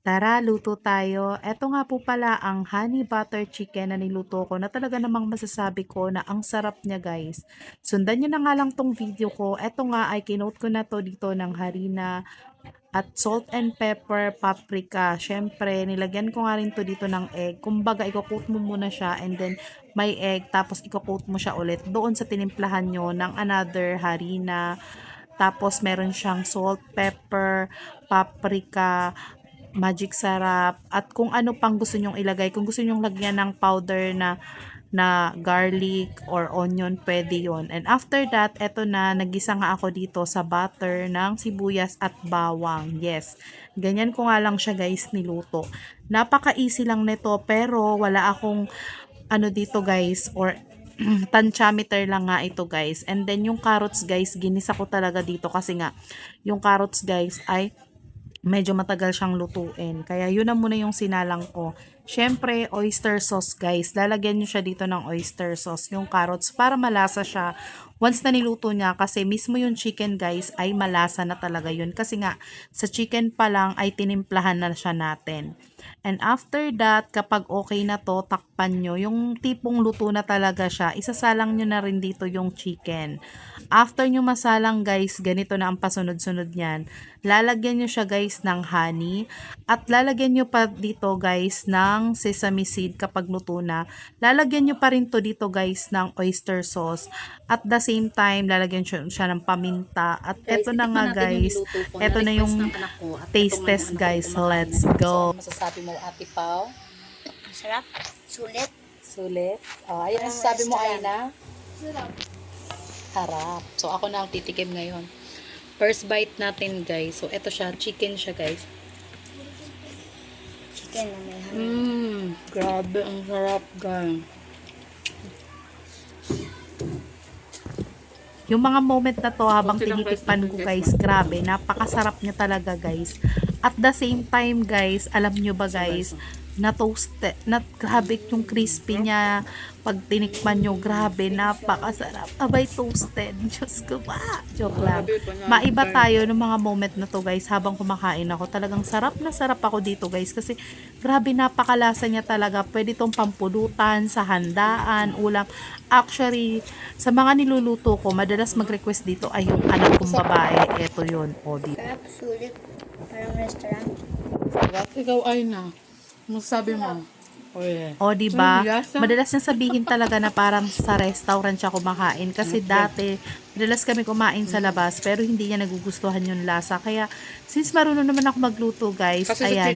Tara, luto tayo. Eto nga po pala ang honey butter chicken na niluto ko na talaga namang masasabi ko na ang sarap niya guys. Sundan nyo na nga lang tong video ko. Eto nga ay kinote ko na to dito ng harina at salt and pepper, paprika. Syempre, nilagyan ko nga rin to dito ng egg. Kumbaga, i-coat mo muna siya and then may egg tapos i-coat mo siya ulit doon sa tinimplahan nyo ng another harina. Tapos meron siyang salt, pepper, paprika, magic sarap, at kung ano pang gusto nyong ilagay. Kung gusto nyong lagyan ng powder na garlic or onion, pwede yon. And after that, eto na, nagisa nga ako dito sa butter ng sibuyas at bawang. Yes, ganyan ko nga lang siya guys niluto. Napaka-easy lang nito, pero wala akong ano dito guys, or tantiameter lang nga ito guys. And then yung carrots guys, ginisa ko talaga dito kasi nga yung carrots guys ay medyo matagal siyang lutuin. Kaya yun na muna yung sinalang ko. Syempre, oyster sauce guys. Lalagyan nyo siya dito ng oyster sauce, yung carrots, para malasa siya. Once na niluto niya, kasi mismo yung chicken guys ay malasa na talaga yun. Kasi nga, sa chicken pa lang ay tinimplahan na siya natin. And after that, kapag okay na to, takpan nyo. Yung tipong luto na talaga siya, isasalang nyo na rin dito yung chicken. After nyo masalang guys, ganito na ang pasunod-sunod niyan. Lalagyan nyo siya guys ng honey. At lalagyan nyo pa dito guys ng sesame seed kapag luto na. Lalagyan nyo pa rin to dito guys ng oyster sauce. At the same time, lalagyan siya ng paminta. At eto na nga guys, eto na yung taste test guys. Let's go. Ano masasabi mo, Ate Pao? Masarap. Sulit. Sulit. Ayun ang sabi mo, Aina. Harap. So, ako na ang titikim ngayon. First bite natin, guys. So, eto siya. Chicken siya, guys. Chicken na may honey. Grabe. Ang sarap, guys. Yung mga moment na to habang tinitikpan ko guys, grabe, napakasarap niya talaga guys. At the same time guys, alam nyo ba guys, na toasted, na grabe yung crispy niya. Pag tinikman nyo, grabe, napakasarap. Abay, toasted. Diyos ko ba? Joke lang. Maiba tayo ng mga moment na to guys habang kumakain ako. Talagang sarap na sarap ako dito guys kasi grabe, napakalasa niya talaga. Pwede tong pampulutan, sa handaan, ulam. Actually, sa mga niluluto ko, madalas mag-request dito ay yung anak kong babae. Ito yun. O, dito. Sarap. Sulit. Parang restaurant. Sarap. Ikaw, Aina. Masasabi mo? Oh, yeah. O, diba? Madalas niya sabihin talaga na parang sa restaurant siya kumakain. Kasi dati, madalas kami kumain sa labas, pero hindi niya nagugustuhan yung lasa. Kaya, since marunong naman ako magluto, guys, Kasi ayan.